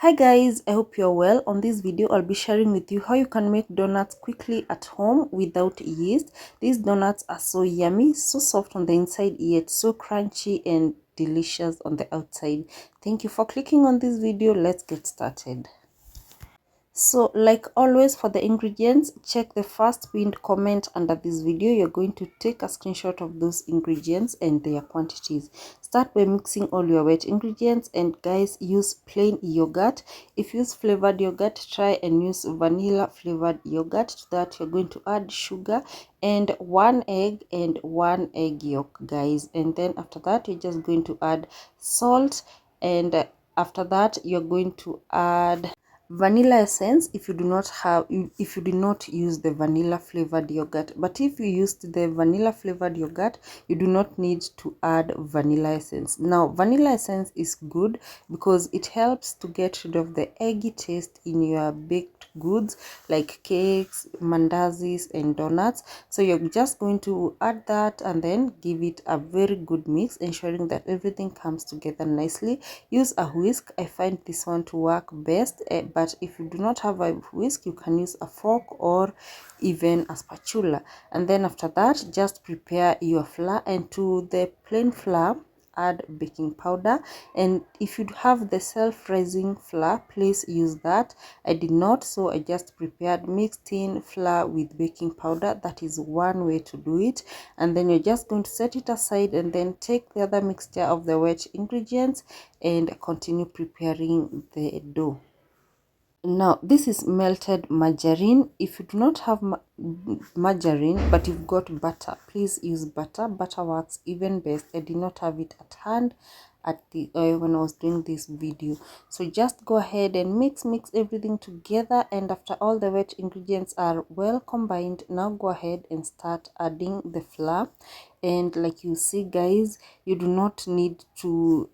Hi guys, I hope you're well. On this video, I'll be sharing with you how you can make donuts quickly at home without yeast. These donuts are so yummy, so soft on the inside, yet so crunchy and delicious on the outside. Thank you for clicking on this video. Let's get started. So like always, for the ingredients, check the first pinned comment under this video. You're going to take a screenshot of those ingredients and their quantities. Start by mixing all your wet ingredients, and guys, use plain yogurt. If you use flavored yogurt, try and use vanilla flavored yogurt. To that, you're going to add sugar and 1 egg and 1 egg yolk, guys. And then after that, you're just going to add salt, and after that you're going to add vanilla essence if you do not have if you did not use the vanilla flavored yogurt. But if you used the vanilla flavored yogurt, you do not need to add vanilla essence. Now vanilla essence is good because it helps to get rid of the eggy taste in your baked goods like cakes, mandazis and donuts. So you're just going to add that and then give it a very good mix, ensuring that everything comes together nicely. Use a whisk. I find this one to work best, but if you do not have a whisk, you can use a fork or even a spatula. And then after that, just prepare your flour, and to the plain flour add baking powder. And if you have the self-rising flour, please use that. I did not, so I just prepared mixed in flour with baking powder. That is one way to do it. And then you're just going to set it aside and then take the other mixture of the wet ingredients and continue preparing the dough. Now this is melted margarine. If you do not have margarine but you've got butter, please use butter. Butter works even best. I did not have it at hand at the when I was doing this video, so just go ahead and mix everything together. And after all the wet ingredients are well combined, now go ahead and start adding the flour. And like you see guys, you do not need to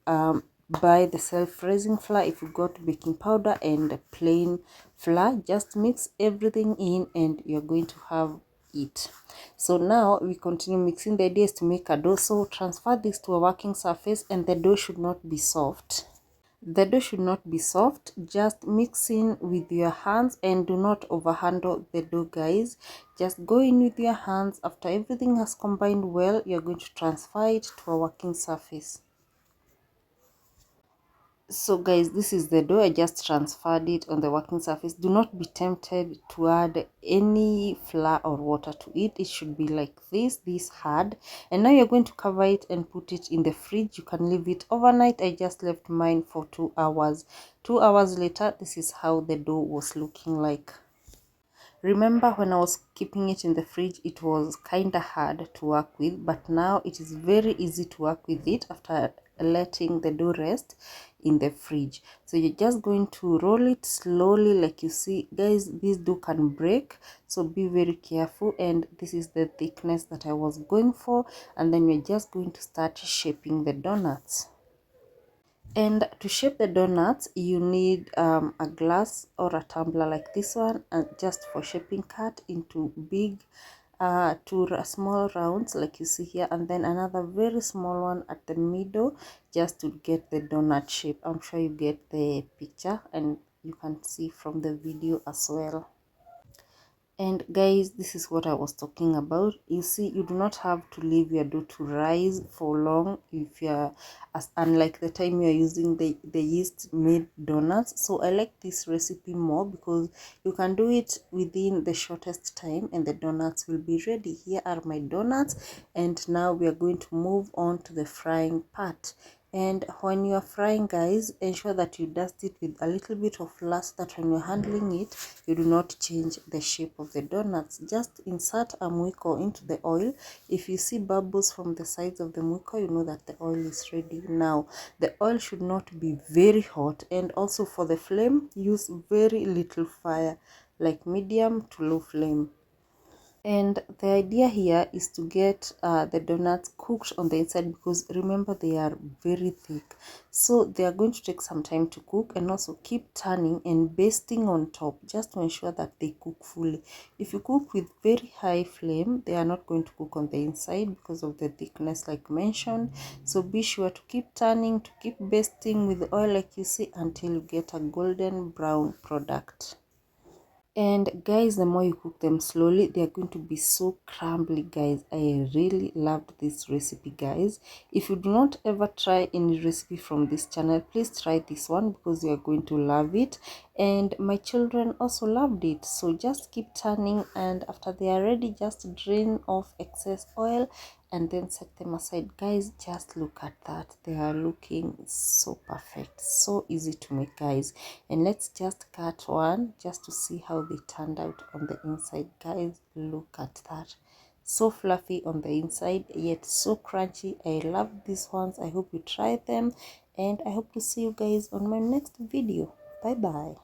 buy the self-raising flour if you got baking powder and plain flour. Just mix everything in and you're going to have it. So now we continue mixing. The idea is to make a dough, so transfer this to a working surface, and the dough should not be soft. The dough should not be soft. Just mix in with your hands and do not overhandle the dough, guys. Just go in with your hands. After everything has combined well, you're going to transfer it to a working surface. So guys, this is the dough. I just transferred it on the working surface. Do not be tempted to add any flour or water to it. It should be like this hard. And now you're going to cover it and put it in the fridge. You can leave it overnight. I just left mine for 2 hours. 2 hours later, this is how the dough was looking like. Remember when I was keeping it in the fridge, it was kind of hard to work with, but now it is very easy to work with it after letting the dough rest in the fridge. So you're just going to roll it slowly. Like you see guys, this dough can break, so be very careful. And this is the thickness that I was going for. And then we're just going to start shaping the donuts. And to shape the donuts, you need a glass or a tumbler like this one, and just for shaping, cut into big two small rounds like you see here, and then another very small one at the middle, just to get the donut shape. I'm sure you get the picture and you can see from the video as well. And guys, this is what I was talking about. You see, you do not have to leave your dough to rise for long if you're, as unlike the time you're using the yeast made donuts. So I like this recipe more because you can do it within the shortest time and the donuts will be ready. Here are my donuts, and now we are going to move on to the frying part. And when you are frying, guys, ensure that you dust it with a little bit of flour so that when you're handling it, you do not change the shape of the donuts. Just insert a mwiko into the oil. If you see bubbles from the sides of the mwiko, you know that the oil is ready. Now the oil should not be very hot, and also for the flame, use very little fire, like medium to low flame. And the idea here is to get the donuts cooked on the inside, because remember they are very thick, so they are going to take some time to cook. And also keep turning and basting on top just to ensure that they cook fully. If you cook with very high flame, they are not going to cook on the inside because of the thickness like mentioned. So be sure to keep turning, to keep basting with oil like you see, until you get a golden brown product. And guys, the more you cook them slowly, they are going to be so crumbly, guys. I really loved this recipe, guys. If you do not ever try any recipe from this channel, please try this one, because you are going to love it. And my children also loved it. So just keep turning, and after they are ready, just drain off excess oil and then set them aside. Guys, just look at that. They are looking so perfect, so easy to make, guys. And let's just cut one just to see how they turned out on the inside. Guys, look at that. So fluffy on the inside, yet so crunchy. I love these ones. I hope you try them, and I hope to see you guys on my next video. Bye bye.